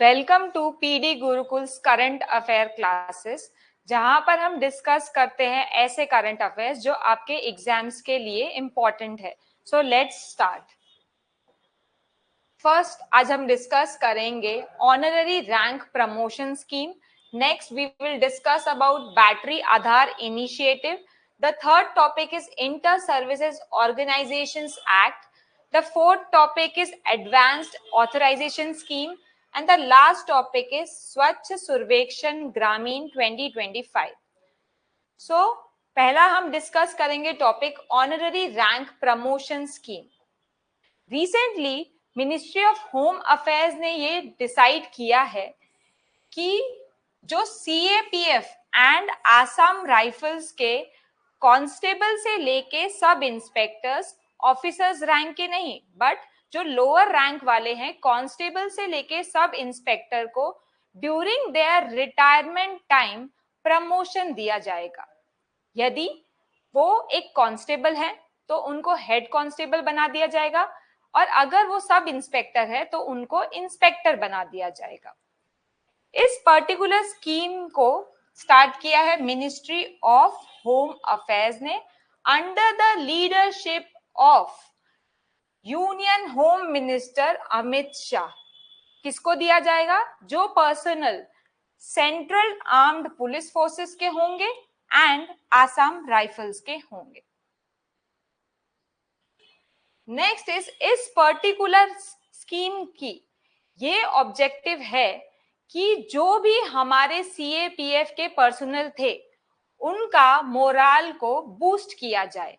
Welcome to PD Gurukuls current affair classes, जहां पर हम डिस्कस करते हैं ऐसे करंट अफेयर्स जो आपके एग्जाम्स के लिए इम्पोर्टेंट है। So let's start. फर्स्ट, आज हम डिस्कस करेंगे honorary rank promotion scheme. Next we will discuss about battery Aadhaar initiative. The third topic is inter services organisations act. The fourth topic is Advanced Authorization Scheme, and the last topic is Swachh Survekshan Gramin 2025. So, पहला हम discuss करेंगे topic honorary rank promotion scheme. Recently ministry of home affairs ने ये decide किया है कि जो CAPF and Assam rifles के कांस्टेबल से लेके सब इंस्पेक्टर्स, ऑफिसर्स रैंक के नहीं, बट जो लोअर रैंक वाले हैं कांस्टेबल से लेके सब इंस्पेक्टर को during their retirement time promotion दिया जाएगा। यदि वो एक कांस्टेबल है तो उनको हेड कांस्टेबल बना दिया जाएगा, और अगर वो सब इंस्पेक्टर है तो उनको इंस्पेक्टर बना दिया जाएगा। इस पर्टिकुलर स्कीम को स्टार्ट किया है मिनिस्ट्री ऑफ होम अफेयर्स ने under the leadership of union home minister Amit Shah. किसको दिया जाएगा? जो personal central armed police forces के होंगे एंड आसाम राइफल्स के होंगे। नेक्स्ट इस पर्टिकुलर स्कीम की ये ऑब्जेक्टिव है कि जो भी हमारे सीएपीएफ के पर्सनल थे उनका मोराल को बूस्ट किया जाए,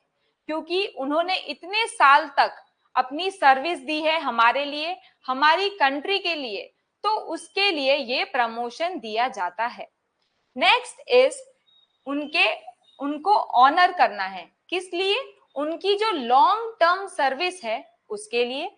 क्योंकि उन्होंने इतने साल तक अपनी सर्विस दी है हमारे लिए, हमारी कंट्री के लिए, तो उसके लिए ये प्रमोशन दिया जाता है। नेक्स्ट इज उनको ऑनर करना है। किस लिए? उनकी जो लॉन्ग टर्म सर्विस है उसके लिए।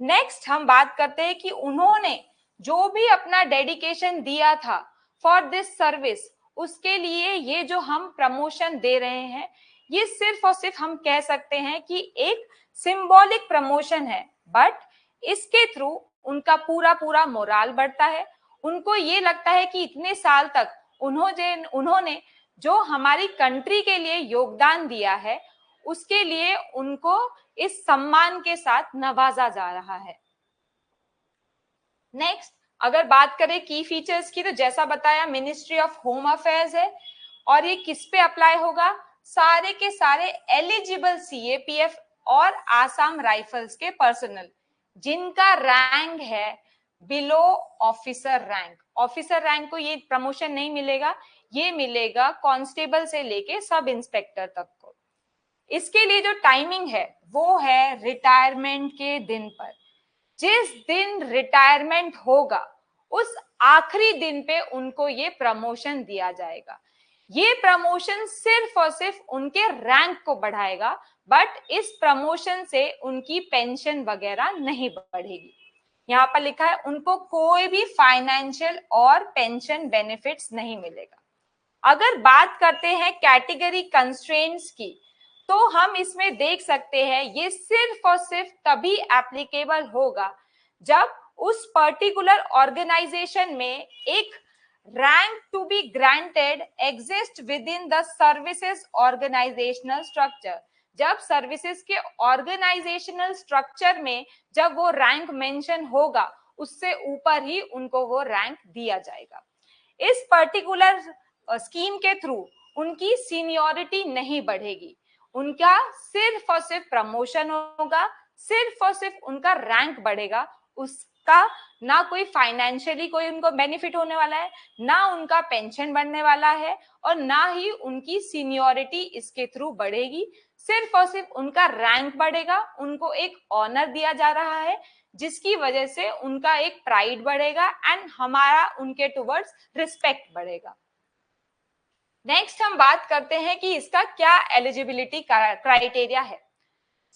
नेक्स्ट हम बात करते हैं कि उन्होंने जो भी अपना डेडिकेशन दिया था फॉर दिस सर्विस, उसके लिए ये जो हम प्रमोशन दे रहे हैं ये सिर्फ और सिर्फ हम कह सकते हैं कि एक सिंबॉलिक प्रमोशन है, बट इसके थ्रू उनका पूरा मोराल बढ़ता है। उनको ये लगता है कि इतने साल तक उन्होंने जो हमारी कंट्री के लिए योगदान दिया है उसके लिए उनको इस सम्मान के साथ नवाजा जा रहा है। नेक्स्ट, अगर बात करें की फीचर्स की, तो जैसा बताया मिनिस्ट्री ऑफ होम अफेयर्स है और ये किस पे अप्लाई होगा? सारे के सारे एलिजिबल सीएपीएफ और आसाम राइफल्स के पर्सनल जिनका रैंक है below officer rank. Officer rank को ये प्रमोशन नहीं मिलेगा, ये मिलेगा कांस्टेबल से लेके सब इंस्पेक्टर तक को। इसके लिए जो टाइमिंग है वो है रिटायरमेंट के दिन पर। जिस दिन रिटायरमेंट होगा उस आखिरी दिन पे उनको ये प्रमोशन दिया जाएगा। ये प्रमोशन सिर्फ और सिर्फ उनके रैंक को बढ़ाएगा, बट इस प्रमोशन से उनकी पेंशन वगैरह नहीं बढ़ेगी। यहाँ पर लिखा है उनको कोई भी फाइनेंशियल और पेंशन बेनिफिट्स नहीं मिलेगा। अगर बात करते हैं कैटेगरी कंस्ट्रेंट्स की, तो हम इसमें देख सकते हैं ये सिर्फ और सिर्फ तभी एप्लीकेबल होगा जब उस पर्टिकुलर ऑर्गेनाइजेशन में एक rank to be granted exist within the services organisational structure. जब सर्विसेज के ऑर्गेनाइजेशनल स्ट्रक्चर में जब वो रैंक मेंशन होगा उससे ऊपर ही उनको वो रैंक दिया जाएगा। इस पर्टिकुलर स्कीम के थ्रू उनकी सीनियरिटी नहीं बढ़ेगी, उनका सिर्फ और सिर्फ प्रमोशन होगा, सिर्फ और सिर्फ उनका रैंक बढ़ेगा। उसका ना कोई फाइनेंशियली कोई उनको बेनिफिट होने वाला है, ना उनका पेंशन बढ़ने वाला है, और ना ही उनकी सीनियरिटी इसके थ्रू बढ़ेगी। सिर्फ और सिर्फ उनका रैंक बढ़ेगा, उनको एक ऑनर दिया जा रहा है जिसकी वजह से उनका एक प्राइड बढ़ेगा एंड हमारा उनके टुवर्ड्स रिस्पेक्ट बढ़ेगा। नेक्स्ट हम बात करते हैं कि इसका क्या एलिजिबिलिटी क्राइटेरिया है।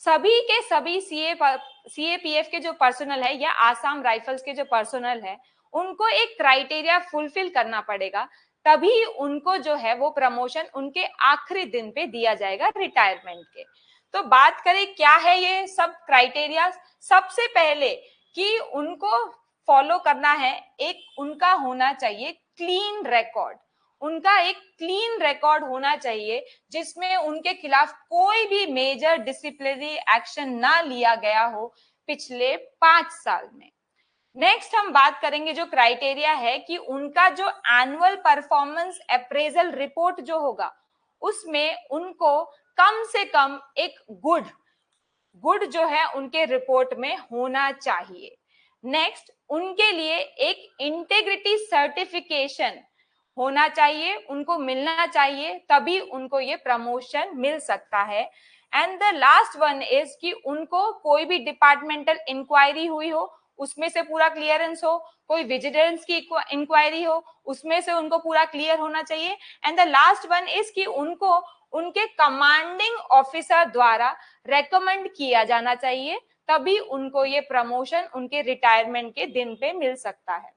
सभी के सभी सीएपीएफ के जो पर्सनल है या आसाम राइफल्स के जो पर्सनल है उनको एक क्राइटेरिया फुलफिल करना पड़ेगा, तभी उनको जो है वो प्रमोशन उनके आखिरी दिन पे दिया जाएगा रिटायरमेंट के। तो बात करें क्या है ये सब क्राइटेरिया। सबसे पहले कि उनको फॉलो करना है, एक उनका होना चाहिए क्लीन रिकॉर्ड। उनका एक क्लीन रिकॉर्ड होना चाहिए जिसमें उनके खिलाफ कोई भी मेजर डिसिप्लिनरी एक्शन ना लिया गया हो पिछले 5 साल में। नेक्स्ट हम बात करेंगे जो क्राइटेरिया है कि उनका जो एनुअल परफॉर्मेंस अप्रेजल रिपोर्ट जो होगा उसमें उनको कम से कम एक गुड जो है उनके रिपोर्ट में होना चाहिए। नेक्स्ट, उनके लिए एक इंटेग्रिटी सर्टिफिकेशन होना चाहिए, उनको मिलना चाहिए, तभी उनको ये प्रमोशन मिल सकता है। And the last one is कि उनको कोई भी डिपार्टमेंटल इंक्वायरी हुई हो उसमें से पूरा क्लियरेंस हो, कोई विजिलेंस की इंक्वायरी हो उसमें से उनको पूरा क्लियर होना चाहिए। And the last one is कि उनको उनके कमांडिंग ऑफिसर द्वारा रेकमेंड किया जाना चाहिए, तभी उनको ये प्रमोशन उनके रिटायरमेंट के दिन पे मिल सकता है।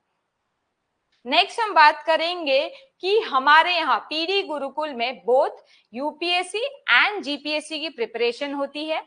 नेक्स्ट हम बात करेंगे कि हमारे यहाँ पीडी गुरुकुल में बोथ यूपीएससी एंड जीपीएससी की प्रिपरेशन होती है।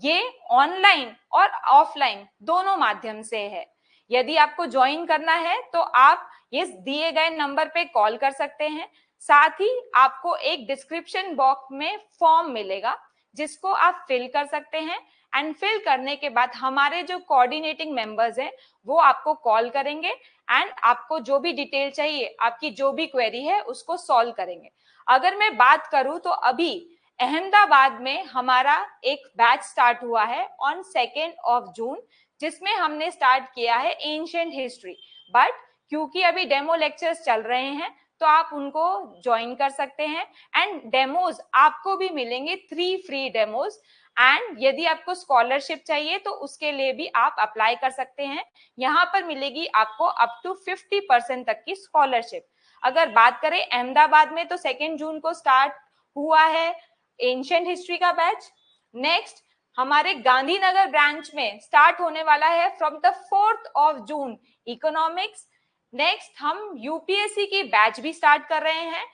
ये ऑनलाइन और ऑफलाइन दोनों माध्यम से है। यदि आपको ज्वाइन करना है तो आप इस दिए गए नंबर पे कॉल कर सकते हैं। साथ ही आपको एक डिस्क्रिप्शन बॉक्स में फॉर्म मिलेगा जिसको आप फिल कर सकते हैं। एंड फिल करने के बाद हमारे जो कोऑर्डिनेटिंग मेंबर्स हैं वो आपको कॉल करेंगे एंड आपको जो भी डिटेल चाहिए, आपकी जो भी क्वेरी है उसको सॉल्व करेंगे। अगर मैं बात करूं तो अभी अहमदाबाद में हमारा एक बैच स्टार्ट हुआ है ऑन 2 जून, जिसमें हमने स्टार्ट किया है एंशिएंट हिस्ट्री। बट क्योंकि अभी डेमो लेक्चर्स चल रहे हैं तो आप उनको ज्वाइन कर सकते हैं। एंड डेमोज आपको भी मिलेंगे, 3 फ्री डेमोज। एंड यदि आपको स्कॉलरशिप चाहिए तो उसके लिए भी आप अप्लाई कर सकते हैं। यहाँ पर मिलेगी आपको अप टू 50% तक की स्कॉलरशिप। अगर बात करें अहमदाबाद में तो 2 जून को स्टार्ट हुआ है एंशिएंट हिस्ट्री का बैच। नेक्स्ट हमारे गांधीनगर ब्रांच में स्टार्ट होने वाला है from the 4 June economics. Next हम यूपीएससी की बैच भी स्टार्ट कर रहे हैं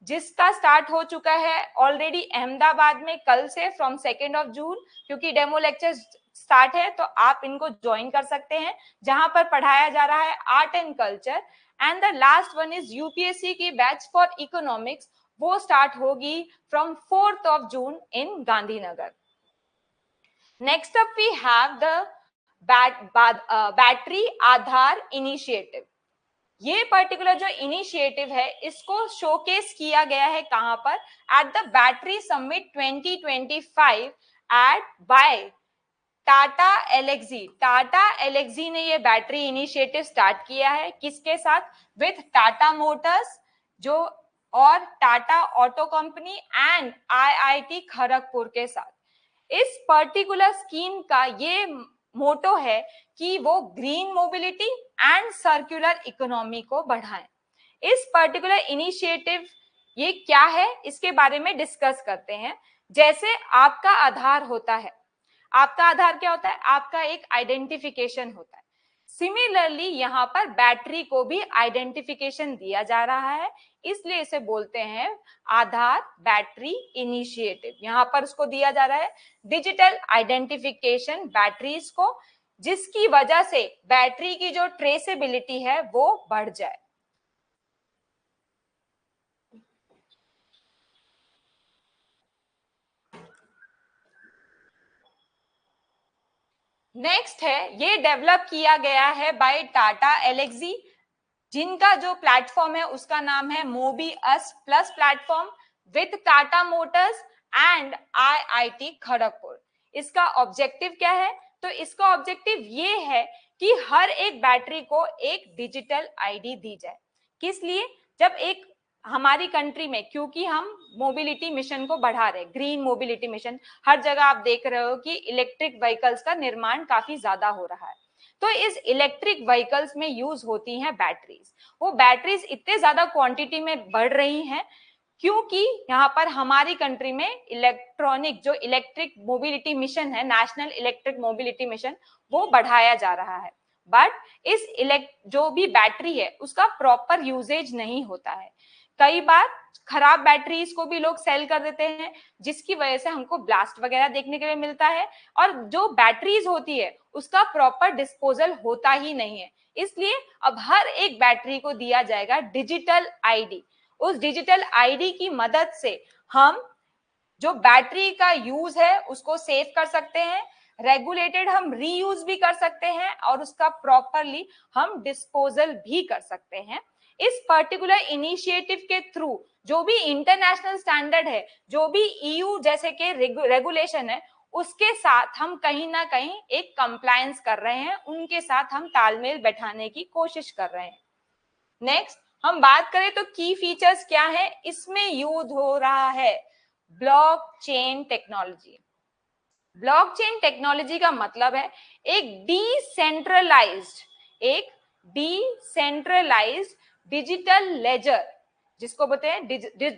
जिसका स्टार्ट हो चुका है ऑलरेडी अहमदाबाद में कल से फ्रॉम 2 जून। क्योंकि डेमो लेक्चर स्टार्ट है तो आप इनको ज्वाइन कर सकते हैं, जहां पर पढ़ाया जा रहा है art and culture. And the last one is UPSC की बैच फॉर इकोनॉमिक्स, वो स्टार्ट होगी from 4 June in Gandhinagar. Next up we have the battery Aadhaar initiative. ये पर्टिकुलर जो इनिशिएटिव है इसको शोकेस किया गया है कहां पर, at the battery summit 2025 at by Tata Elxsi. Tata Elxsi ने ये बैटरी इनिशिएटिव स्टार्ट किया है किसके साथ, विथ टाटा मोटर्स जो और Tata auto company and IIT Kharagpur के साथ। इस पर्टिकुलर स्कीम का ये मोटो है कि वो green mobility and circular economy को बढ़ाएं। इस पर्टिकुलर इनिशिएटिव ये क्या है इसके बारे में डिस्कस करते हैं। जैसे आपका आधार होता है, आपका आधार क्या होता है, आपका एक आइडेंटिफिकेशन होता है। सिमिलरली यहाँ पर बैटरी को भी आइडेंटिफिकेशन दिया जा रहा है, इसलिए इसे बोलते हैं आधार बैटरी इनिशिएटिव। यहाँ पर उसको दिया जा रहा है डिजिटल आइडेंटिफिकेशन बैटरीज को, जिसकी वजह से बैटरी की जो ट्रेसेबिलिटी है वो बढ़ जाए। नेक्स्ट है ये डेवलप किया गया है बाय टाटा एलेक्सी, जिनका जो प्लेटफॉर्म है उसका नाम है Mobius plus platform with Tata Motors and IIT Kharagpur. इसका ऑब्जेक्टिव क्या है, तो इसका ऑब्जेक्टिव ये है कि हर एक बैटरी को एक डिजिटल आईडी दी जाए। किस लिए, जब एक हमारी कंट्री में, क्योंकि हम मोबिलिटी मिशन को बढ़ा रहे, ग्रीन मोबिलिटी मिशन, हर जगह आप देख रहे हो कि इलेक्ट्रिक व्हीकल्स का निर्माण काफी ज्यादा हो रहा है। तो इस इलेक्ट्रिक व्हीकल्स में यूज होती हैं बैटरीज। वो बैटरीज इतने ज्यादा क्वांटिटी में बढ़ रही हैं क्योंकि यहाँ पर हमारी कंट्री में इलेक्ट्रॉनिक जो इलेक्ट्रिक मोबिलिटी मिशन है, नेशनल इलेक्ट्रिक मोबिलिटी मिशन, वो बढ़ाया जा रहा है। बट इस जो भी बैटरी है उसका प्रॉपर यूजेज नहीं होता है। कई बार खराब बैटरीज को भी लोग सेल कर देते हैं, जिसकी वजह से हमको ब्लास्ट वगैरह देखने के लिए मिलता है। और जो बैटरीज होती है उसका प्रॉपर डिस्पोजल होता ही नहीं है, इसलिए अब हर एक बैटरी को दिया जाएगा डिजिटल आईडी। उस डिजिटल आईडी की मदद से हम जो बैटरी का यूज है उसको सेव कर सकते हैं, रेगुलेटेड हम रीयूज भी कर सकते हैं और उसका प्रॉपरली हम डिस्पोजल भी कर सकते हैं। इस पर्टिकुलर इनिशिएटिव के थ्रू जो भी इंटरनेशनल स्टैंडर्ड है, जो भी ईयू जैसे के रेगुलेशन है, उसके साथ हम कहीं ना कहीं एक कंप्लायंस कर रहे हैं, उनके साथ हम तालमेल बैठाने की कोशिश कर रहे हैं। नेक्स्ट हम बात करें तो की फीचर्स क्या है, इसमें यूज हो रहा है ब्लॉकचेन टेक्नोलॉजी। ब्लॉकचेन टेक्नोलॉजी का मतलब है एक डिसेंट्रलाइज्ड डिजिटल लेजर, जिसको बोलते हैं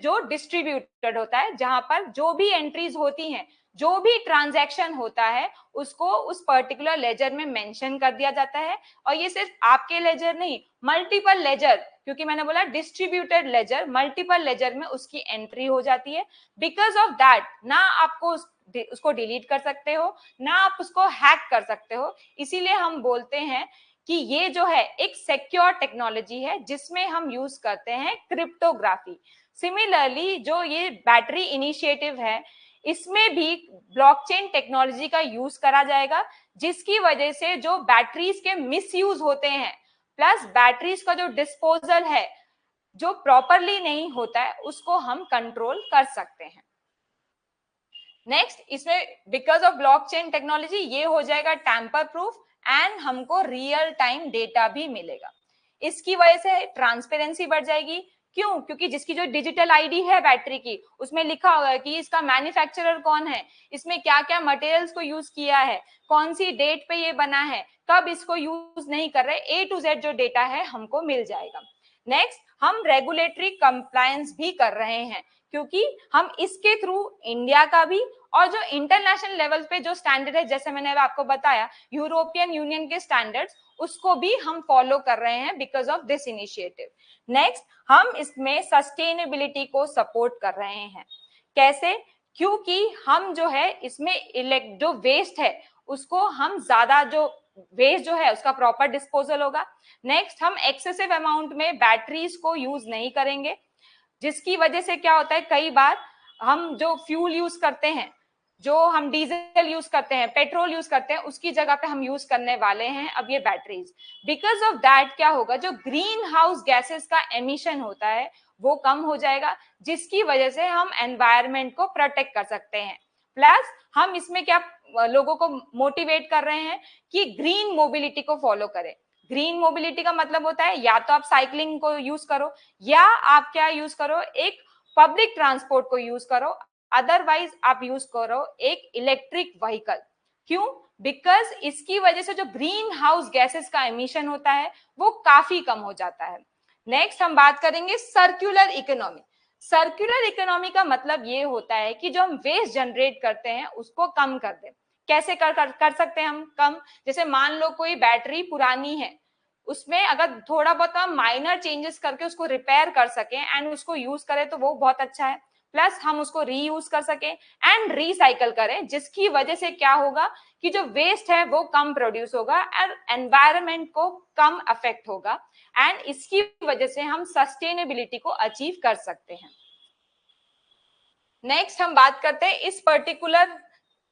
जो डिस्ट्रीब्यूटेड होता है, जहां पर जो भी एंट्रीज होती हैं, जो भी ट्रांजैक्शन होता है, उसको उस पर्टिकुलर लेजर में मेंशन कर दिया जाता है। और ये सिर्फ आपके लेजर नहीं, मल्टीपल लेजर, क्योंकि मैंने बोला डिस्ट्रीब्यूटेड लेजर, मल्टीपल लेजर में उसकी एंट्री हो जाती है। बिकॉज ऑफ दैट ना आपको उसको डिलीट कर सकते हो, ना आप उसको हैक कर सकते हो। इसीलिए हम बोलते हैं कि ये जो है एक सिक्योर टेक्नोलॉजी है जिसमें हम यूज करते हैं क्रिप्टोग्राफी। सिमिलरली जो ये बैटरी इनिशिएटिव है, इसमें भी ब्लॉकचेन टेक्नोलॉजी का यूज करा जाएगा, जिसकी वजह से जो बैटरीज के मिसयूज होते हैं, प्लस बैटरीज का जो डिस्पोजल है जो प्रॉपरली नहीं होता है, उसको हम कंट्रोल कर सकते हैं। नेक्स्ट इसमें बिकॉज ऑफ ब्लॉकचेन टेक्नोलॉजी ये हो जाएगा टैम्पर प्रूफ एंड हमको रियल टाइम डेटा भी मिलेगा। इसकी वजह से ट्रांसपेरेंसी बढ़ जाएगी। क्यों? क्योंकि जिसकी जो डिजिटल आईडी है बैटरी की, उसमें लिखा होगा कि इसका मैन्युफैक्चरर कौन है, इसमें क्या क्या मटेरियल्स को यूज किया है, कौन सी डेट पे ये बना है, कब इसको यूज नहीं कर रहे, A to Z जो डेटा है हमको मिल जाएगा। नेक्स्ट हम रेगुलेटरी कंप्लायंस भी कर रहे हैं, क्योंकि हम इसके थ्रू इंडिया का भी और जो इंटरनेशनल लेवल पे जो स्टैंडर्ड है, जैसे मैंने आपको बताया यूरोपियन यूनियन के स्टैंडर्ड्स, उसको भी हम फॉलो कर रहे हैं because of this initiative. Next हम इसमें सस्टेनेबिलिटी को सपोर्ट कर रहे हैं। कैसे? क्योंकि हम जो है इसमें जो वेस्ट है उसको हम ज्यादा जो वेस्ट जो है उसका प्रॉपर डिस्पोजल होगा। नेक्स्ट हम एक्सेसिव अमाउंट में बैटरीज को यूज नहीं करेंगे, जिसकी वजह से क्या होता है, कई बार हम जो फ्यूल यूज करते हैं, जो हम डीजल यूज करते हैं, पेट्रोल यूज करते हैं, उसकी जगह पे हम यूज करने वाले हैं अब ये बैटरीज। बिकॉज ऑफ दैट क्या होगा, जो ग्रीन हाउस गैसेस का एमिशन होता है वो कम हो जाएगा, जिसकी वजह से हम एनवायरमेंट को प्रोटेक्ट कर सकते हैं। प्लस हम इसमें क्या लोगों को मोटिवेट कर रहे हैं कि ग्रीन मोबिलिटी को फॉलो करें। ग्रीन मोबिलिटी का मतलब होता है या तो आप साइकिलिंग को यूज करो, या आप क्या यूज करो, एक पब्लिक ट्रांसपोर्ट को यूज करो, अदरवाइज आप यूज करो एक इलेक्ट्रिक व्हीकल। क्यों? बिकॉज इसकी वजह से जो ग्रीन हाउस गैसेस का एमिशन होता है वो काफी कम हो जाता है। नेक्स्ट हम बात करेंगे सर्कुलर इकोनॉमी। सर्कुलर इकोनॉमी का मतलब ये होता है कि जो हम वेस्ट जनरेट करते हैं उसको कम कर दें। कैसे कर सकते हैं हम कम? जैसे मान लो कोई बैटरी पुरानी है, उसमें अगर थोड़ा बहुत हम माइनर चेंजेस करके उसको रिपेयर कर सकें एंड उसको यूज करें तो वो बहुत अच्छा है। प्लस हम उसको रीयूज कर सकें एंड रिसाइकल करें, जिसकी वजह से क्या होगा कि जो वेस्ट है वो कम प्रोड्यूस होगा और एनवायरनमेंट को कम अफेक्ट होगा, एंड इसकी वजह से हम सस्टेनेबिलिटी को अचीव कर सकते हैं। नेक्स्ट हम बात करते हैं इस पर्टिकुलर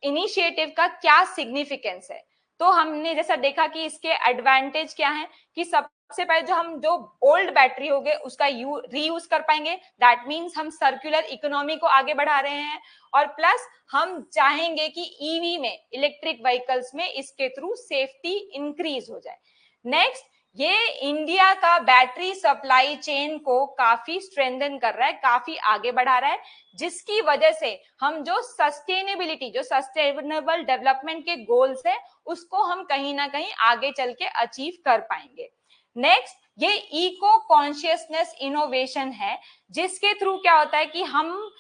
इनिशिएटिव का क्या सिग्निफिकेंस है। तो हमने जैसा देखा कि इसके एडवांटेज क्या है कि सबसे पहले जो ओल्ड बैटरी हो गए उसका रीयूज कर पाएंगे, दैट मींस हम सर्कुलर इकोनॉमी को आगे बढ़ा रहे हैं। और प्लस हम चाहेंगे कि ईवी में, इलेक्ट्रिक व्हीकल्स में इसके थ्रू सेफ्टी इंक्रीज हो जाए। नेक्स्ट ये इंडिया का बैटरी सप्लाई चेन को काफी स्ट्रेंथन कर रहा है, काफी आगे बढ़ा रहा है, जिसकी वजह से हम जो सस्टेनेबिलिटी, जो सस्टेनेबल डेवलपमेंट के गोल्स है उसको हम कहीं ना कहीं आगे चल के अचीव कर पाएंगे। नेक्स्ट ये इको कॉन्शियसनेस इनोवेशन है, जिसके थ्रू क्या होता है कि हम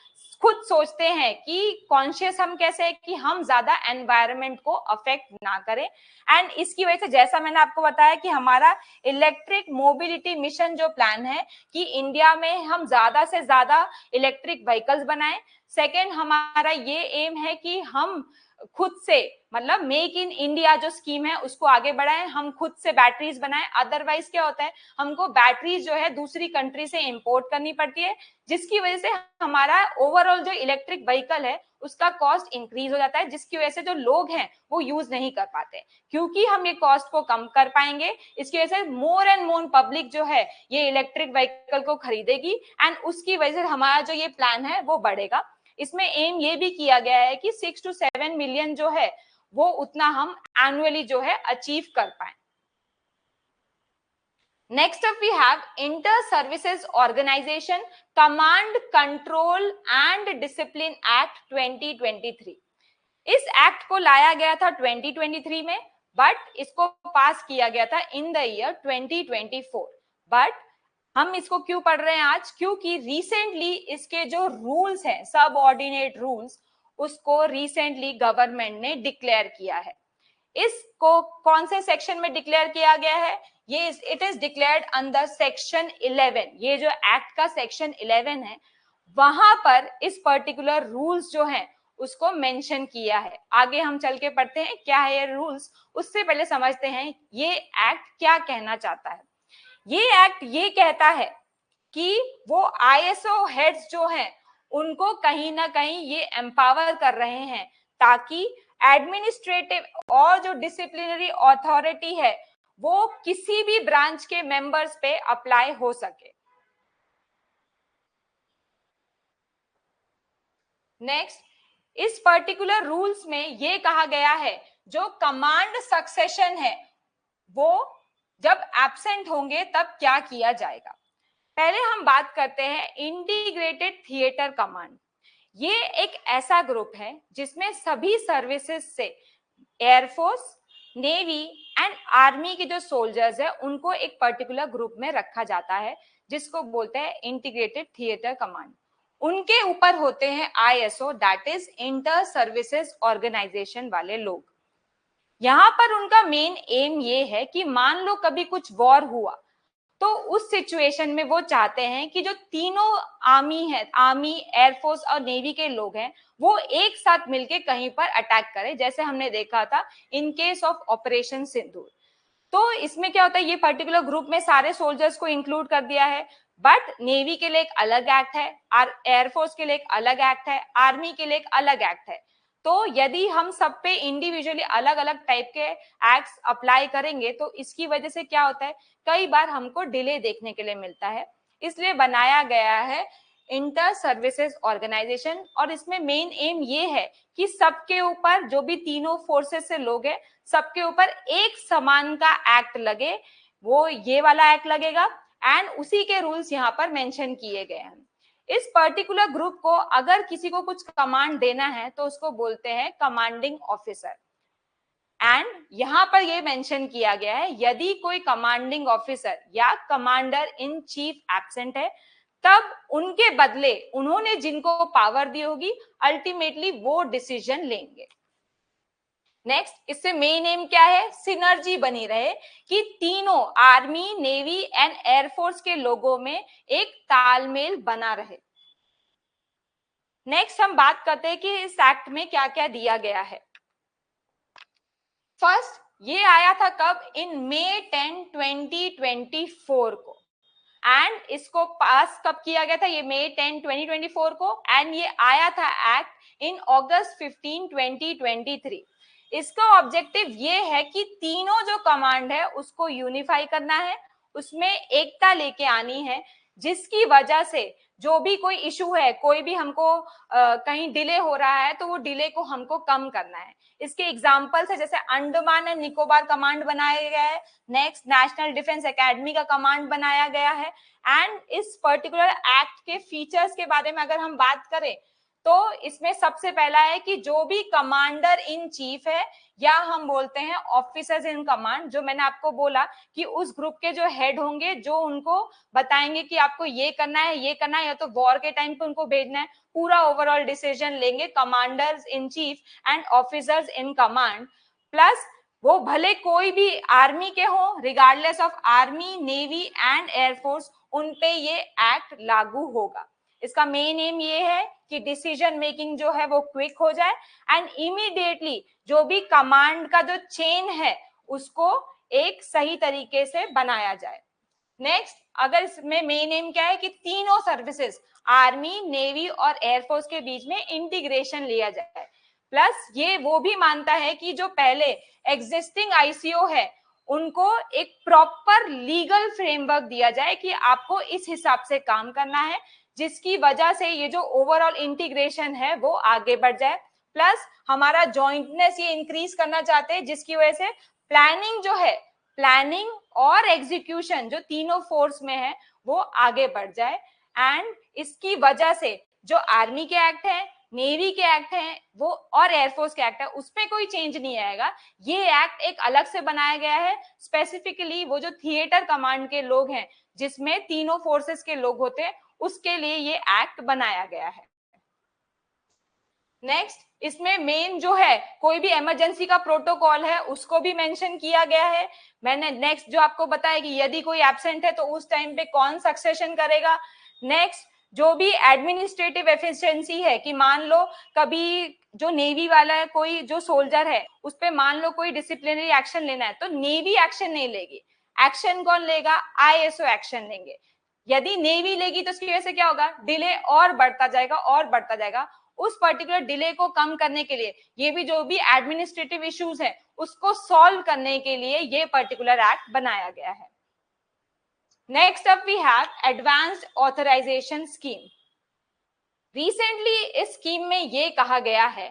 खुद सोचते हैं कि कॉन्शियस हम कैसे है कि हम ज्यादा एनवायरनमेंट को अफेक्ट ना करें। एंड इसकी वजह से जैसा मैंने आपको बताया कि हमारा इलेक्ट्रिक मोबिलिटी मिशन जो प्लान है कि इंडिया में हम ज्यादा से ज्यादा इलेक्ट्रिक व्हीकल्स बनाएं, सेकेंड, हमारा ये एम है कि हम खुद से, मतलब मेक इन इंडिया जो स्कीम है उसको आगे बढ़ाएं, हम खुद से बैटरीज बनाएं। अदरवाइज क्या होता है, हमको बैटरीज जो है दूसरी कंट्री से इंपोर्ट करनी पड़ती है, जिसकी वजह से हमारा ओवरऑल जो इलेक्ट्रिक व्हीकल है उसका कॉस्ट इंक्रीज हो जाता है, जिसकी वजह से जो लोग हैं वो यूज नहीं कर पाते। क्योंकि हम ये कॉस्ट को कम कर पाएंगे, इसकी वजह से मोर एंड मोर पब्लिक जो है ये इलेक्ट्रिक व्हीकल को खरीदेगी एंड उसकी वजह से हमारा जो ये प्लान है वो बढ़ेगा। इसमें एम ये भी किया गया है कि 6 to 7 मिलियन जो है वो उतना हम एनुअली जो है अचीव कर पाए। Next up we have Inter-Services Organization Command Control and Discipline Act 2023। इस एक्ट को लाया गया था 2023 में, बट इसको पास किया गया था इन द ईयर 2024। बट हम इसको क्यों पढ़ रहे हैं आज, क्योंकि रिसेंटली इसके जो रूल्स हैं, सब ऑर्डिनेट रूल्स, उसको रिसेंटली गवर्नमेंट ने डिक्लेयर किया है। इसको कौन से सेक्शन में डिक्लेयर किया गया है, ये it is declared under section 11। ये जो एक्ट का सेक्शन 11 है वहां पर इस पर्टिकुलर रूल्स जो हैं उसको मेंशन किया है। आगे हम चल के पढ़ते हैं क्या है ये रूल्स, उससे पहले समझते हैं ये एक्ट क्या कहना चाहता है। ये एक्ट ये कहता है कि वो आईएसओ हेड्स जो हैं उनको कहीं ना कहीं ये एम्पावर कर रहे हैं ताकि एडमिनिस्ट्रेटिव और जो डिसिप्लिनरी अथॉरिटी है वो किसी भी ब्रांच के मेंबर्स पे अप्लाई हो सके। नेक्स्ट, इस पर्टिकुलर रूल्स में ये कहा गया है जो कमांड सक्सेशन है वो जब एब्सेंट होंगे तब क्या किया जाएगा। पहले हम बात करते हैं इंटीग्रेटेड थिएटर कमांड। ये एक ऐसा ग्रुप है जिसमें सभी सर्विसेज से एयरफोर्स, नेवी एंड आर्मी के जो सोल्जर्स है उनको एक पर्टिकुलर ग्रुप में रखा जाता है जिसको बोलते हैं इंटीग्रेटेड थिएटर कमांड। उनके ऊपर होते हैं ISO, that is inter services organisation वाले लोग। यहाँ पर उनका मेन एम ये है कि मान लो कभी कुछ वॉर हुआ तो उस सिचुएशन में वो चाहते हैं कि जो तीनों आर्मी है, आर्मी, एयरफोर्स और नेवी के लोग हैं वो एक साथ मिलके कहीं पर अटैक करें, जैसे हमने देखा था इन केस ऑफ ऑपरेशन सिंदूर। तो इसमें क्या होता है, ये पर्टिकुलर ग्रुप में सारे सोल्जर्स को इंक्लूड कर दिया है, बट नेवी के लिए एक अलग एक्ट है, एयरफोर्स के लिए एक अलग एक्ट है, आर्मी के लिए एक अलग एक्ट है। तो यदि हम सब पे इंडिविजुअली अलग अलग टाइप के एक्ट्स अप्लाई करेंगे तो इसकी वजह से क्या होता है, कई बार हमको डिले देखने के लिए मिलता है। इसलिए बनाया गया है इंटर सर्विसेज ऑर्गेनाइजेशन, और इसमें मेन एम ये है कि सबके ऊपर, जो भी तीनों फोर्सेस से लोग हैं, सबके ऊपर एक समान का एक्ट लगे, वो ये वाला एक्ट लगेगा एंड उसी के रूल्स यहाँ पर मेंशन किए गए हैं। इस पर्टिकुलर ग्रुप को अगर किसी को कुछ कमांड देना है तो उसको बोलते हैं कमांडिंग ऑफिसर। एंड यहाँ पर ये मेंशन किया गया है यदि कोई कमांडिंग ऑफिसर या कमांडर इन चीफ एब्सेंट है तब उनके बदले उन्होंने जिनको पावर दी होगी अल्टीमेटली वो डिसीजन लेंगे। नेक्स्ट, इससे मेन एम क्या है, सिनर्जी बनी रहे कि तीनों आर्मी, नेवी एंड एयरफोर्स के लोगों में एक तालमेल बना रहे। नेक्स्ट हम बात करते हैं कि इस एक्ट में क्या क्या दिया गया है। फर्स्ट, ये आया था कब, इन मई 10, 2024 को, एंड इसको पास कब किया गया था, ये मई 10, 2024 को, एंड ये आया था एक्ट इन अगस्त 15, 2023। इसका ऑब्जेक्टिव ये है कि तीनों जो कमांड है उसको यूनिफाई करना है, उसमें एकता लेके आनी है, जिसकी वजह से जो भी कोई इशू है, कोई भी हमको कहीं डिले हो रहा है तो वो डिले को हमको कम करना है। इसके एग्जांपल्स है जैसे अंडमान एंड निकोबार कमांड बनाया गया है, नेक्स्ट नेशनल डिफेंस एकेडमी का कमांड बनाया गया है। एंड इस पर्टिकुलर एक्ट के फीचर्स के बारे में अगर हम बात करें तो इसमें सबसे पहला है कि जो भी कमांडर इन चीफ है या हम बोलते हैं ऑफिसर्स इन कमांड, जो मैंने आपको बोला कि उस ग्रुप के जो हेड होंगे जो उनको बताएंगे कि आपको ये करना है, ये करना है, या तो वॉर के टाइम पे उनको भेजना है, पूरा ओवरऑल डिसीजन लेंगे commanders in cheap and officers in command. Plus वो भले कोई भी आर्मी के हो, regardless of army, navy and air force, उन पे ये एक्ट लागू होगा। इसका मेन एम ये है कि डिसीजन मेकिंग जो है वो क्विक हो जाए एंड इमीडिएटली जो भी कमांड का जो चेन है उसको एक सही तरीके से बनाया जाए। नेक्स्ट, अगर इसमें मेन एम क्या है कि तीनों सर्विसेज आर्मी, नेवी और एयरफोर्स के बीच में इंटीग्रेशन लिया जाए। प्लस ये वो भी मानता है कि जो पहले एग्जिस्टिंग आईसीओ है उनको एक प्रॉपर लीगल फ्रेमवर्क दिया जाए कि आपको इस हिसाब से काम करना है, जिसकी वजह से ये जो ओवरऑल इंटीग्रेशन है वो आगे बढ़ जाए। प्लस हमारा जॉइंटनेस ये इंक्रीज करना चाहते हैं, जिसकी वजह से प्लानिंग जो है, प्लानिंग और एग्जीक्यूशन जो तीनों फोर्स में है वो आगे बढ़ जाए। एंड इसकी वजह से जो आर्मी के एक्ट है, नेवी के एक्ट हैं वो और एयरफोर्स के एक्ट है उसमें कोई चेंज नहीं आएगा। ये एक्ट एक अलग से बनाया गया है, स्पेसिफिकली वो जो थिएटर कमांड के लोग हैं जिसमें तीनों फोर्सेस के लोग होते हैं उसके लिए ये एक्ट बनाया गया है। नेक्स्ट, इसमें मेन जो है कोई भी इमरजेंसी का प्रोटोकॉल है उसको भी मेंशन किया गया है। मैंने नेक्स्ट जो आपको बताया कि यदि कोई एब्सेंट है तो उस टाइम पे कौन सक्सेशन करेगा। नेक्स्ट, जो भी एडमिनिस्ट्रेटिव एफिशिएंसी है कि मान लो कभी जो नेवी वाला है, कोई जो सोल्जर है उस पर मान लो कोई डिसिप्लिनरी एक्शन लेना है तो नेवी एक्शन नहीं लेगी, एक्शन कौन लेगा, आईएसओ एक्शन लेंगे। यदि नेवी लेगी तो उसकी वजह से क्या होगा, डिले और बढ़ता जाएगा और बढ़ता जाएगा। उस पर्टिकुलर डिले को कम करने के लिए, ये भी जो भी एडमिनिस्ट्रेटिव इश्यूज है उसको सॉल्व करने के लिए ये पर्टिकुलर एक्ट बनाया गया है। Next up we have advanced authorisation scheme. Recently इस स्कीम में ये कहा गया है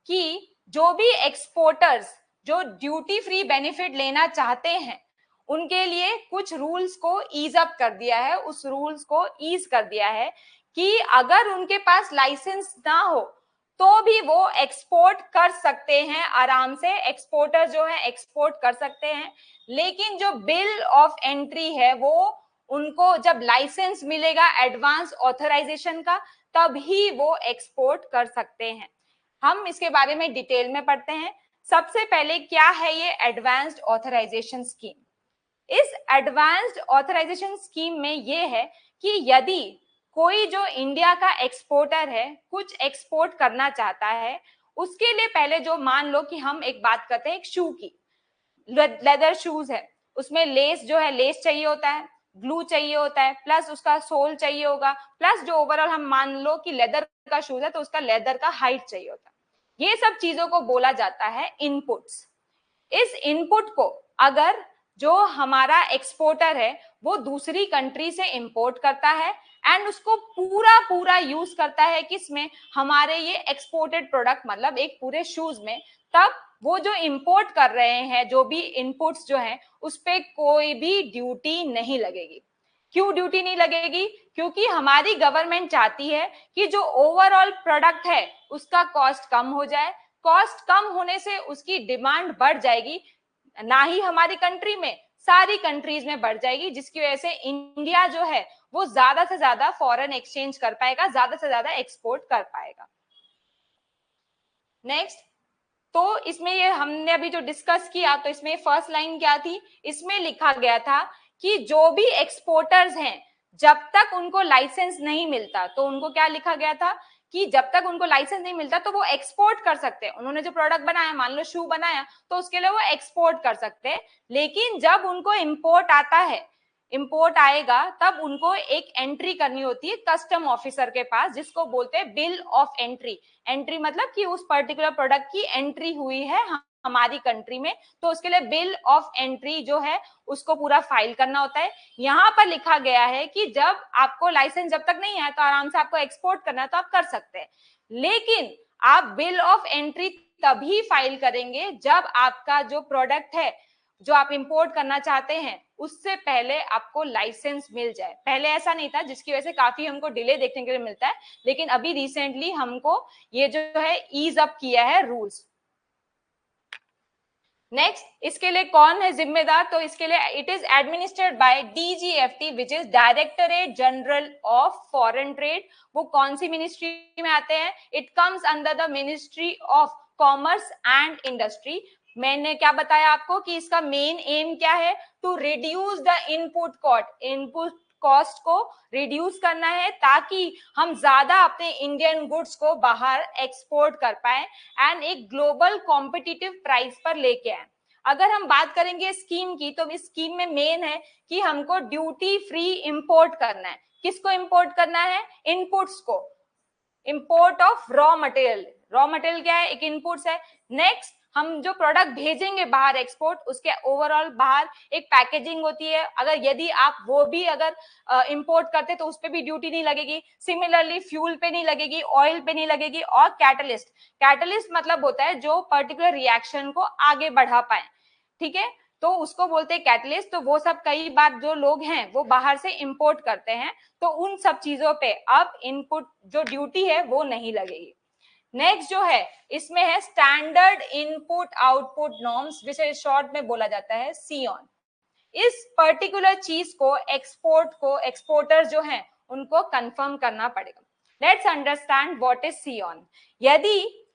कि जो भी एक्सपोर्टर्स जो ड्यूटी फ्री बेनिफिट लेना चाहते हैं उनके लिए कुछ रूल्स को ईज अप कर दिया है, उस रूल्स को ईज कर दिया है कि अगर उनके पास लाइसेंस ना हो तो भी वो एक्सपोर्ट कर सकते हैं, आराम से एक्सपोर्टर जो है एक्सपोर्ट कर सकते हैं। लेकिन जो बिल ऑफ एंट्री है वो उनको जब लाइसेंस मिलेगा एडवांस ऑथराइजेशन का तभी वो एक्सपोर्ट कर सकते हैं। हम इसके बारे में डिटेल में पढ़ते हैं। सबसे पहले क्या है ये एडवांस्ड ऑथराइजेशन स्कीम। इस एडवांस्ड ऑथराइजेशन स्कीम में ये है कि यदि कोई जो इंडिया का एक्सपोर्टर है कुछ एक्सपोर्ट करना चाहता है, उसके लिए पहले जो मान लो कि हम एक बात करते हैं एक शू की, लेदर शूज है, उसमें लेस जो है लेस चाहिए होता है, ग्लू चाहिए होता है, प्लस उसका सोल चाहिए होगा, प्लस जो ओवरऑल हम मान लो कि लेदर का शूज है तो उसका लेदर का हाइट चाहिए होता है। ये सब चीजों को बोला जाता है इनपुट्स। इस इनपुट को अगर जो हमारा एक्सपोर्टर है वो दूसरी कंट्री से इंपोर्ट करता है एंड उसको पूरा पूरा यूज करता है किसमें, हमारे ये एक्सपोर्टेड प्रोडक्ट मतलब एक पूरे शूज में, तब वो जो इंपोर्ट कर रहे हैं जो भी इनपुट्स जो हैं उस पे कोई भी ड्यूटी नहीं लगेगी। क्यों ड्यूटी नहीं लगेगी? क्योंकि हमारी गवर्नमेंट चाहती है कि जो ओवरऑल प्रोडक्ट है उसका कॉस्ट कम हो जाए। कॉस्ट कम होने से उसकी डिमांड बढ़ जाएगी, ना ही हमारी कंट्री में, सारी कंट्रीज में बढ़ जाएगी, जिसकी वजह से इंडिया जो है वो ज्यादा से ज्यादा फॉरेन एक्सचेंज कर पाएगा, ज्यादा से ज्यादा एक्सपोर्ट कर पाएगा। नेक्स्ट, तो इसमें ये हमने अभी जो डिस्कस किया तो इसमें फर्स्ट लाइन क्या थी, इसमें लिखा गया था कि जो भी एक्सपोर्टर्स हैं जब तक उनको लाइसेंस नहीं मिलता, तो उनको क्या लिखा गया था कि जब तक उनको लाइसेंस नहीं मिलता तो वो एक्सपोर्ट कर सकते हैं। उन्होंने जो प्रोडक्ट बनाया, मान लो शू बनाया, तो उसके लिए वो एक्सपोर्ट कर सकते हैं। लेकिन जब उनको इंपोर्ट आता है, इंपोर्ट आएगा तब उनको एक एंट्री करनी होती है कस्टम ऑफिसर के पास, जिसको बोलते हैं बिल ऑफ एंट्री। एंट्री मतलब कि उस पर्टिकुलर प्रोडक्ट की एंट्री हुई है हमारी कंट्री में, तो उसके लिए बिल ऑफ एंट्री जो है उसको पूरा फाइल करना होता है। यहाँ पर लिखा गया है कि जब आपको लाइसेंस जब तक नहीं है तो आराम से आपको एक्सपोर्ट करना है तो आप कर सकते हैं, लेकिन आप बिल ऑफ एंट्री तभी फाइल करेंगे जब आपका जो प्रोडक्ट है जो आप इंपोर्ट करना चाहते हैं उससे पहले आपको लाइसेंस मिल जाए। पहले ऐसा नहीं था, जिसकी वजह से काफी हमको डिले देखने के लिए मिलता है, लेकिन अभी रिसेंटली हमको ये जो है ईज अप किया है रूल्स। नेक्स्ट, इसके लिए कौन है जिम्मेदार, तो इसके लिए it is administered by DGFT which is directorate general of foreign trade. वो कौन सी मिनिस्ट्री में आते हैं? It comes under the ministry of commerce and industry. मैंने क्या बताया आपको कि इसका मेन एम क्या है, to reduce the input cost, input cost को रिड्यूस करना है ताकि हम ज्यादा अपने इंडियन गुड्स को बाहर एक्सपोर्ट कर पाए एंड एक ग्लोबल कॉम्पिटिटिव प्राइस पर लेके आए। अगर हम बात करेंगे स्कीम की, तो इस स्कीम में मेन है कि हमको ड्यूटी फ्री इंपोर्ट करना है। किसको इंपोर्ट करना है? इनपुट्स को। Import of raw material, raw material क्या है? एक इनपुट्स है। नेक्स्ट, हम जो प्रोडक्ट भेजेंगे बाहर एक्सपोर्ट, उसके ओवरऑल बाहर एक पैकेजिंग होती है, अगर यदि आप वो भी अगर इंपोर्ट करते तो उस पे भी ड्यूटी नहीं लगेगी। सिमिलरली फ्यूल पे नहीं लगेगी, ऑयल पे नहीं लगेगी। और कैटलिस्ट, कैटलिस्ट मतलब होता है जो पर्टिकुलर रिएक्शन को आगे बढ़ा पाए, ठीक है, तो उसको बोलते हैं कैटलिस्ट। तो वो सब कई बार जो लोग हैं वो बाहर से इंपोर्ट करते हैं, तो उन सब चीजों पे अब इनपुट जो ड्यूटी है वो नहीं लगेगी। नेक्स्ट जो है इसमें है स्टैंडर्ड इनपुट आउटपुट नॉर्म्स, जिसे शॉर्ट में बोला जाता है सियोन। इस पर्टिकुलर चीज को एक्सपोर्टर जो हैं उनको कंफर्म करना पड़ेगा। Let's understand what is SION. यदि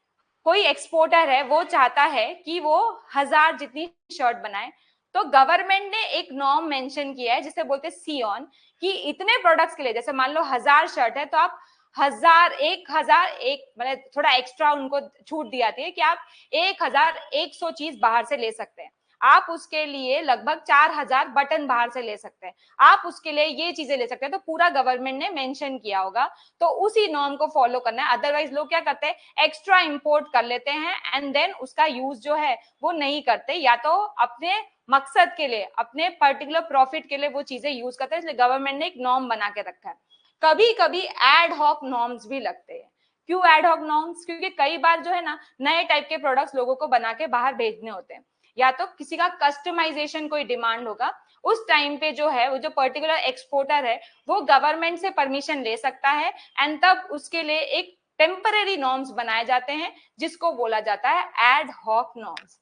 कोई एक्सपोर्टर है, वो चाहता है कि वो 1000 जितनी शर्ट बनाए, तो गवर्नमेंट ने एक नॉर्म मेंशन किया है जिसे बोलते हैं सियोन, कि इतने प्रोडक्ट्स के लिए, जैसे मान लो 1000 शर्ट है तो आप 1001 मतलब थोड़ा एक्स्ट्रा उनको छूट दी जाती है कि आप 1100 चीज बाहर से ले सकते हैं। आप उसके लिए लगभग 4000 बटन बाहर से ले सकते हैं, आप उसके लिए ये चीजें ले सकते हैं। तो पूरा गवर्नमेंट ने मेंशन किया होगा, तो उसी नॉर्म को फॉलो करना है। अदरवाइज लोग क्या करते हैं, एक्स्ट्रा इंपोर्ट कर लेते हैं एंड देन उसका यूज जो है वो नहीं करते, या तो अपने मकसद के लिए, अपने पर्टिकुलर प्रॉफिट के लिए वो चीजें यूज करते हैं। इसलिए गवर्नमेंट ने एक नॉर्म बना के रखा है। कभी कभी एड हॉक नॉर्म्स भी लगते हैं। क्यों एड हॉक नॉर्म्स? क्योंकि कई बार जो है ना, नए टाइप के प्रोडक्ट्स लोगों को बना के बाहर भेजने होते हैं, या तो किसी का कस्टमाइजेशन कोई डिमांड होगा, उस टाइम पे जो है वो जो पर्टिकुलर एक्सपोर्टर है वो गवर्नमेंट से परमिशन ले सकता है एंड तब उसके लिए एक टेम्पररी नॉर्म्स बनाए जाते हैं जिसको बोला जाता है एड हॉक नॉर्म्स।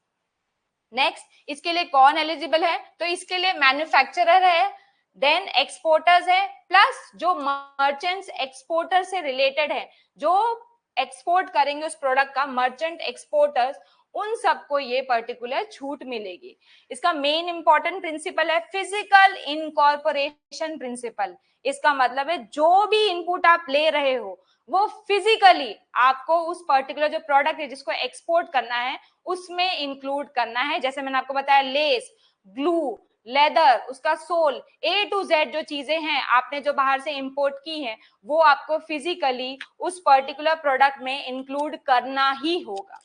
नेक्स्ट, इसके लिए कौन एलिजिबल है? तो इसके लिए मैन्युफैक्चरर है, देन एक्सपोर्टर्स है, प्लस जो मर्चेंट्स एक्सपोर्टर से रिलेटेड है, जो एक्सपोर्ट करेंगे उस प्रोडक्ट का, मर्चेंट एक्सपोर्टर्स, उन सबको ये पर्टिकुलर छूट मिलेगी। इसका मेन इंपॉर्टेंट प्रिंसिपल है फिजिकल इनकॉर्पोरेशन प्रिंसिपल। इसका मतलब है जो भी इनपुट आप ले रहे हो वो फिजिकली आपको उस पर्टिकुलर जो प्रोडक्ट है जिसको एक्सपोर्ट करना है उसमें इंक्लूड करना है। जैसे मैंने आपको बताया, लेस, ग्लू, लेदर, उसका सोल, ए टू जेड जो चीजें हैं आपने जो बाहर से इंपोर्ट की हैं वो आपको फिजिकली उस पर्टिकुलर प्रोडक्ट में इंक्लूड करना ही होगा।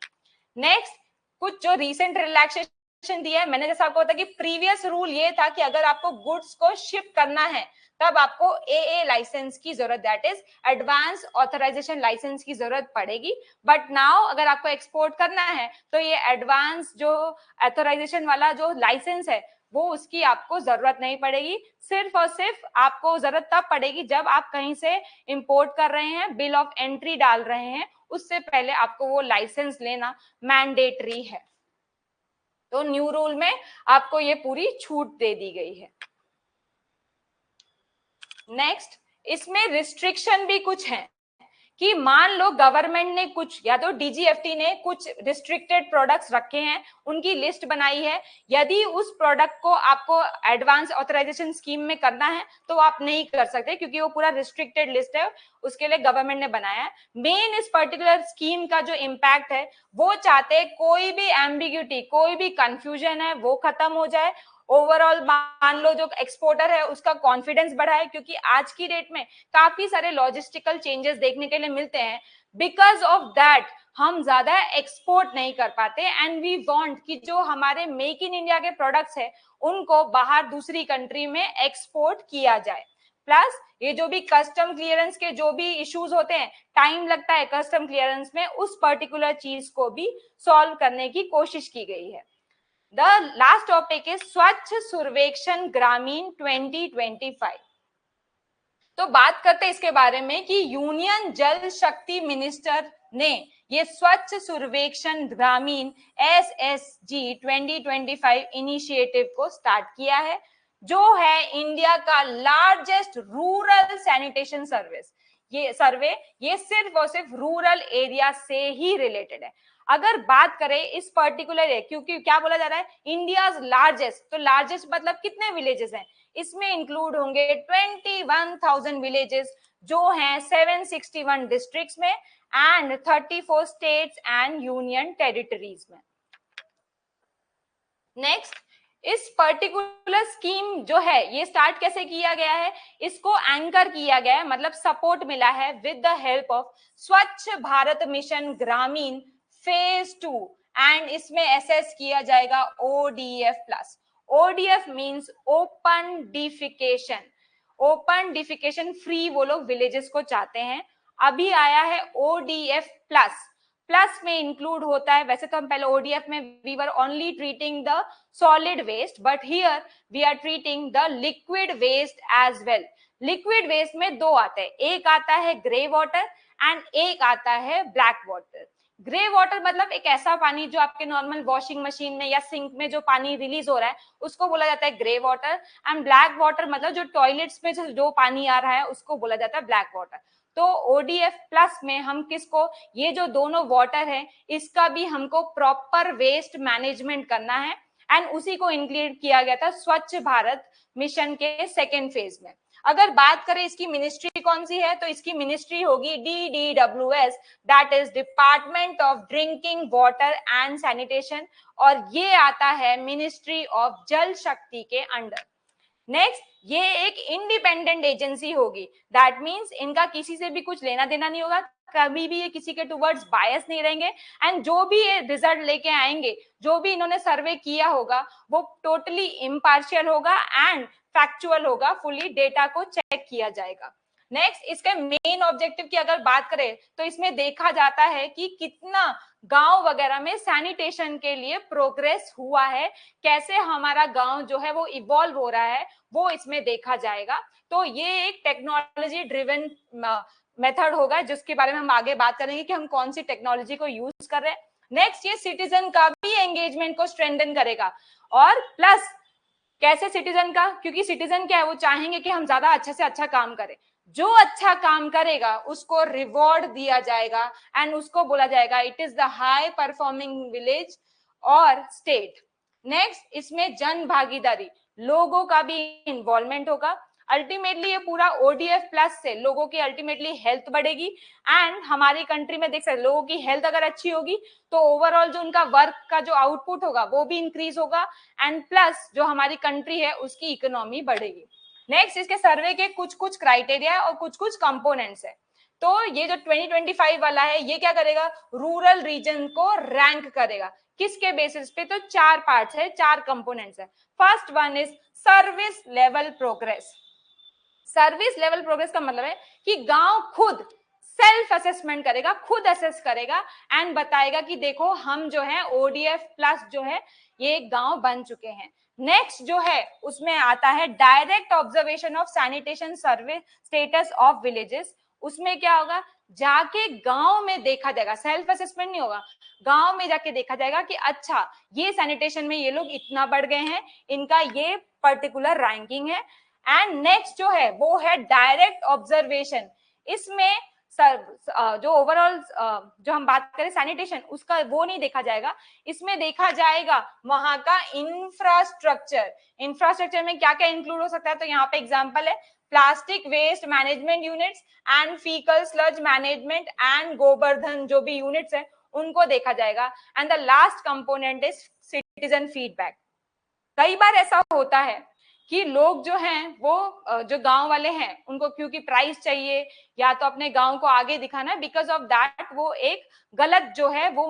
नेक्स्ट, कुछ जो रिसेंट रिलैक्सेशन दिया है, मैंने जैसा आपको बताया कि प्रीवियस रूल ये था कि अगर आपको गुड्स को शिप करना है तब आपको एए लाइसेंस की जरूरत, that is advance authorisation licence की जरूरत पड़ेगी। बट नाउ अगर आपको एक्सपोर्ट करना है तो ये एडवांस जो ऑथराइजेशन वाला जो लाइसेंस है वो उसकी आपको जरूरत नहीं पड़ेगी। सिर्फ और सिर्फ आपको जरूरत तब पड़ेगी जब आप कहीं से इंपोर्ट कर रहे हैं, बिल ऑफ एंट्री डाल रहे हैं, उससे पहले आपको वो लाइसेंस लेना मैंडेटरी है। तो न्यू रूल में आपको ये पूरी छूट दे दी गई है। नेक्स्ट, इसमें रिस्ट्रिक्शन भी कुछ है कि मान लो गवर्नमेंट ने कुछ, या तो डीजीएफटी ने कुछ रिस्ट्रिक्टेड प्रोडक्ट्स रखे हैं, उनकी लिस्ट बनाई है, यदि उस प्रोडक्ट को आपको एडवांस ऑथराइजेशन स्कीम में करना है तो आप नहीं कर सकते क्योंकि वो पूरा रिस्ट्रिक्टेड लिस्ट है, उसके लिए गवर्नमेंट ने बनाया है। मेन इस पर्टिकुलर स्कीम का जो इम्पैक्ट है वो चाहते हैं कोई भी एम्बिग्यूटी, कोई भी कंफ्यूजन है वो खत्म हो जाए। ओवरऑल मान लो जो एक्सपोर्टर है उसका कॉन्फिडेंस बढ़ाए, क्योंकि आज की डेट में काफी सारे लॉजिस्टिकल चेंजेस देखने के लिए मिलते हैं। बिकॉज ऑफ दैट हम ज्यादा एक्सपोर्ट नहीं कर पाते एंड वी वांट कि जो हमारे मेक इन इंडिया के प्रोडक्ट्स है उनको बाहर दूसरी कंट्री में एक्सपोर्ट किया जाए। प्लस ये जो भी कस्टम क्लियरेंस के जो भी इश्यूज होते हैं, टाइम लगता है कस्टम क्लियरेंस में, उस पर्टिकुलर चीज को भी सॉल्व करने की कोशिश की गई है। The last topic is स्वच्छ सर्वेक्षण ग्रामीण 2025। तो बात करते हैं इसके बारे में कि यूनियन जल शक्ति मिनिस्टर ने ये स्वच्छ सर्वेक्षण ग्रामीण SSG 2025 इनिशिएटिव को स्टार्ट किया है, जो है इंडिया का लार्जेस्ट रूरल सैनिटेशन सर्विस। ये सर्वे ये सिर्फ और सिर्फ रूरल एरिया से ही रिलेटेड है। अगर बात करें इस पर्टिकुलर, क्योंकि क्या बोला जा रहा है, इंडिया लार्जेस्ट, तो लार्जेस्ट मतलब कितने विलेजेस हैं? इसमें इंक्लूड होंगे 21,000 विलेजेस जो हैं 761 डिस्ट्रिक्ट्स में and 34 states and union territories में। नेक्स्ट, इस पर्टिकुलर स्कीम जो है ये स्टार्ट कैसे किया गया है, इसको एंकर किया गया है, मतलब सपोर्ट मिला है विद द हेल्प ऑफ स्वच्छ भारत मिशन ग्रामीण फेज 2 एंड इसमें एसेस किया जाएगा ODF plus. ODF means open defecation, open defecation free वो लोग विलेजेस को चाहते हैं। अभी आया है ODF प्लस, प्लस में इंक्लूड होता है, वैसे तो हम पहले ODF में we were only treating the solid waste but here we are treating the liquid waste as well. Liquid waste में दो आते हैं, एक आता है ग्रे वाटर एंड एक आता है ब्लैक वाटर। ग्रे वाटर मतलब एक ऐसा पानी जो आपके नॉर्मल वॉशिंग मशीन में या सिंक में जो पानी रिलीज हो रहा है उसको बोला जाता है grey water, and black water मतलब जो टॉयलेट्स में जो पानी आ रहा है उसको बोला जाता है ब्लैक वाटर। तो ODF प्लस में हम किसको, ये जो दोनों वाटर है इसका भी हमको प्रॉपर वेस्ट मैनेजमेंट करना है एंड उसी को इंक्लूड किया गया था स्वच्छ भारत मिशन के सेकेंड फेज में। अगर बात करें इसकी मिनिस्ट्री कौन सी है, तो इसकी मिनिस्ट्री होगी DDWS, that is department of drinking water and sanitation, और ये आता है मिनिस्ट्री ऑफ जल शक्ति के अंडर। नेक्स्ट, ये एक इंडिपेंडेंट एजेंसी होगी, दैट मींस इनका किसी से भी कुछ लेना देना नहीं होगा, कभी भी ये किसी के टुवर्ड्स बायस नहीं रहेंगे एंड जो भी ये रिजल्ट लेके आएंगे, जो भी इन्होंने सर्वे किया होगा वो टोटली इम्पार्शियल होगा एंड फैक्चुअल होगा, फुली डेटा को चेक किया जाएगा। नेक्स्ट, इसके मेन ऑब्जेक्टिव की अगर बात करें तो इसमें देखा जाता है कि कितना गांव वगैरह में सैनिटेशन के लिए प्रोग्रेस हुआ है, कैसे हमारा गांव जो है वो इवॉल्व हो रहा है वो इसमें देखा जाएगा। तो ये एक टेक्नोलॉजी ड्रिवन मेथड होगा जिसके बारे में हम आगे बात करेंगे कि हम कौन सी टेक्नोलॉजी को यूज कर रहे हैं। नेक्स्ट, ये सिटीजन का भी एंगेजमेंट को स्ट्रेंथन करेगा, और प्लस कैसे सिटीजन का, क्योंकि सिटीजन क्या है वो चाहेंगे कि हम ज्यादा अच्छे से अच्छा काम करें, जो अच्छा काम करेगा उसको रिवॉर्ड दिया जाएगा एंड उसको बोला जाएगा it is the high performing village और स्टेट। नेक्स्ट, इसमें जन भागीदारी, लोगों का भी इन्वॉल्वमेंट होगा। अल्टीमेटली ये पूरा ODF प्लस से लोगों की अल्टीमेटली हेल्थ बढ़ेगी एंड हमारी कंट्री में देख सकते लोगों की हेल्थ अगर अच्छी होगी तो ओवरऑल जो उनका वर्क का जो आउटपुट होगा वो भी इंक्रीज होगा एंड प्लस जो हमारी कंट्री है उसकी इकोनॉमी बढ़ेगी। नेक्स्ट, इसके सर्वे के कुछ कुछ क्राइटेरिया और कुछ कुछ कंपोनेंट्स है। तो ये जो 2025 वाला है ये क्या करेगा, रूरल रीजन को रैंक करेगा, किसके बेसिस पे, तो चार पार्ट्स है, चार कंपोनेंट्स है। First one is service level progress. Service level progress का मतलब है कि गांव खुद सेल्फ असेसमेंट करेगा, खुद असेस करेगा एंड बताएगा कि देखो हम जो है ODF प्लस जो है ये गांव बन चुके हैं। नेक्स्ट जो है उसमें आता है direct observation of sanitation survey status of villages. उसमें क्या होगा, जाके गांव में देखा जाएगा, सेल्फ असेसमेंट नहीं होगा, गांव में जाके देखा जाएगा कि अच्छा ये सैनिटेशन में ये लोग इतना बढ़ गए हैं, इनका ये पर्टिकुलर रैंकिंग है। एंड नेक्स्ट जो है वो है डायरेक्ट ऑब्जर्वेशन। इसमें जो ओवरऑल जो हम बात करें सैनिटेशन उसका वो नहीं देखा जाएगा, इसमें देखा जाएगा वहां का इंफ्रास्ट्रक्चर। इंफ्रास्ट्रक्चर में क्या क्या इंक्लूड हो सकता है, तो यहाँ पे एग्जांपल है plastic waste management units and faecal sludge management and Govardhan जो भी यूनिट्स है उनको देखा जाएगा। And the last component is citizen feedback. कई बार ऐसा होता है कि लोग जो हैं वो जो गांव वाले हैं उनको क्योंकि प्राइस चाहिए या तो अपने गांव को आगे दिखाना है, बिकॉज ऑफ दैट वो एक गलत जो है वो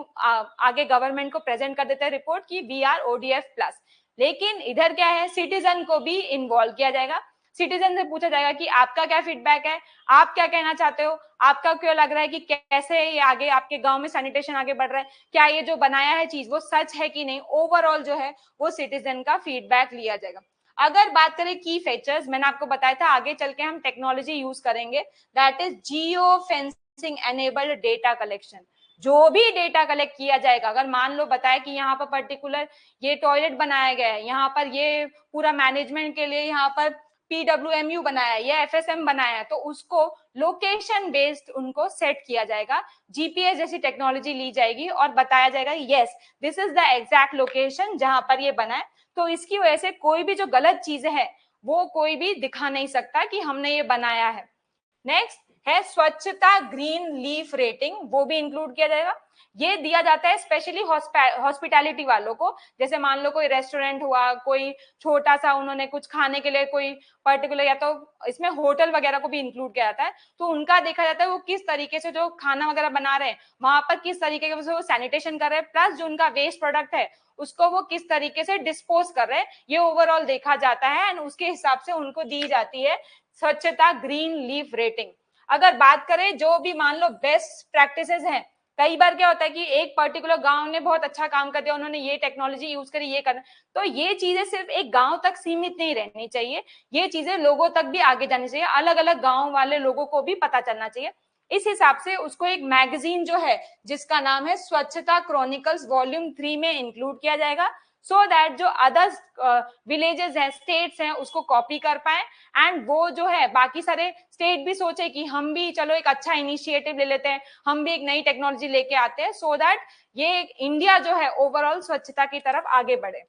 आगे गवर्नमेंट को प्रेजेंट कर देते हैं रिपोर्ट की वी आर ODF प्लस। लेकिन इधर क्या है, सिटीजन को भी इन्वॉल्व किया जाएगा, सिटीजन से पूछा जाएगा कि आपका क्या फीडबैक है, आप क्या कहना चाहते हो, आपका क्यों लग रहा है कि कैसे ये आगे आपके गांव में सैनिटेशन आगे बढ़ रहा है, क्या ये जो बनाया है चीज वो सच है कि नहीं, ओवरऑल जो है वो सिटीजन का फीडबैक लिया जाएगा। अगर बात करें की फीचर्स, मैंने आपको बताया था आगे चल के हम टेक्नोलॉजी यूज करेंगे, that is geo fencing enabled data collection. जो भी डेटा कलेक्ट किया जाएगा, अगर मान लो बताया कि यहाँ पर पर्टिकुलर ये टॉयलेट बनाया गया है, यहाँ पर ये पूरा मैनेजमेंट के लिए यहाँ पर PWMU बनाया है या FSM बनाया है, तो उसको लोकेशन बेस्ड उनको सेट किया जाएगा, GPS जैसी टेक्नोलॉजी ली जाएगी और बताया जाएगा yes this is the exact location जहां पर ये बना है। तो इसकी वजह से कोई भी जो गलत चीजें हैं वो कोई भी दिखा नहीं सकता कि हमने ये बनाया है। नेक्स्ट है स्वच्छता ग्रीन लीफ रेटिंग, वो भी इंक्लूड किया जाएगा। ये दिया जाता है स्पेशली हॉस्पिटैलिटी वालों को, जैसे मान लो कोई रेस्टोरेंट हुआ, कोई छोटा सा उन्होंने कुछ खाने के लिए कोई पर्टिकुलर, या तो इसमें होटल वगैरह को भी इंक्लूड किया जाता है, तो उनका देखा जाता है वो किस तरीके से जो खाना वगैरह बना रहे हैं वहां पर किस तरीके से वो सैनिटेशन कर रहे हैं, प्लस जो उनका वेस्ट प्रोडक्ट है उसको वो किस तरीके से डिस्पोज कर रहे हैं, ये ओवरऑल देखा जाता है एंड उसके हिसाब से उनको दी जाती है स्वच्छता ग्रीन लीफ रेटिंग। अगर बात करें जो भी मान लो बेस्ट प्रैक्टिसेस हैं, कई बार क्या होता है कि एक पर्टिकुलर गांव ने बहुत अच्छा काम कर दिया, उन्होंने ये टेक्नोलॉजी यूज करी, ये करना, तो ये चीजें सिर्फ एक गांव तक सीमित नहीं रहनी चाहिए, ये चीजें लोगों तक भी आगे जानी चाहिए, अलग अलग गांव वाले लोगों को भी पता चलना चाहिए। इस हिसाब से उसको एक मैगजीन जो है जिसका नाम है स्वच्छता क्रॉनिकल्स वॉल्यूम 3 में इंक्लूड किया जाएगा, सो दैट जो अदर विलेजेस हैं, स्टेट्स हैं, उसको कॉपी कर पाए एंड वो जो है बाकी सारे स्टेट भी सोचे कि हम भी चलो एक अच्छा इनिशिएटिव ले लेते हैं, हम भी एक नई टेक्नोलॉजी लेके आते हैं, सो दैट ये इंडिया जो है ओवरऑल स्वच्छता की तरफ आगे बढ़े।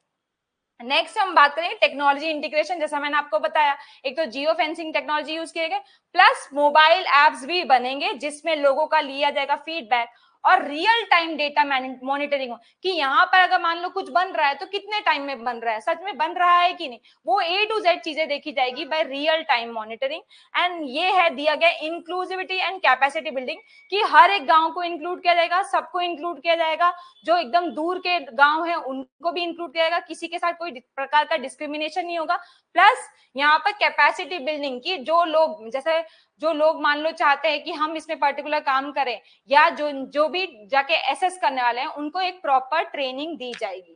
नेक्स्ट हम बात करेंगे टेक्नोलॉजी इंटीग्रेशन, जैसा मैंने आपको बताया, एक तो जियो फेंसिंग टेक्नोलॉजी यूज किए गए, प्लस मोबाइल एप्स भी बनेंगे जिसमें लोगों का लिया जाएगा फीडबैक और रियल टाइम डेटा मॉनिटरिंग हो कि यहाँ पर अगर मान लो कुछ बन रहा है तो कितने टाइम में बन रहा है, सच में बन रहा है कि नहीं, वो A to Z चीजें देखी जाएगी by real time monitoring. And ये है दिया गया इंक्लूसिविटी एंड कैपेसिटी बिल्डिंग, कि हर एक गांव को इंक्लूड किया जाएगा, सबको इंक्लूड किया जाएगा, जो एकदम दूर के गांव है उनको भी इंक्लूड किया जाएगा, किसी के साथ कोई प्रकार का डिस्क्रिमिनेशन नहीं होगा। प्लस यहाँ पर कैपेसिटी बिल्डिंग की जो लोग, जैसे जो लोग मान लो चाहते हैं कि हम इसमें पर्टिकुलर काम करें, या जो भी जाके एसेस करने वाले हैं उनको एक प्रॉपर ट्रेनिंग दी जाएगी।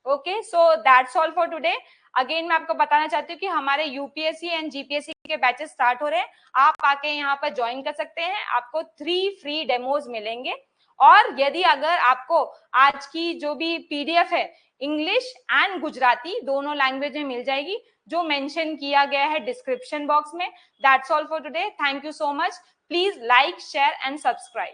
Okay, so that's all for today. Again मैं आपको बताना चाहती हूँ कि हमारे यूपीएससी एंड जीपीएससी के बैचेस स्टार्ट हो रहे हैं, आप आके यहाँ पर ज्वाइन कर सकते हैं, आपको 3 फ्री डेमोज मिलेंगे। और यदि अगर आपको आज की जो भी पीडीएफ है इंग्लिश एंड गुजराती दोनों लैंग्वेज में मिल जाएगी, जो मेंशन किया गया है डिस्क्रिप्शन बॉक्स में। That's all for today, thank you so much, please like share and subscribe.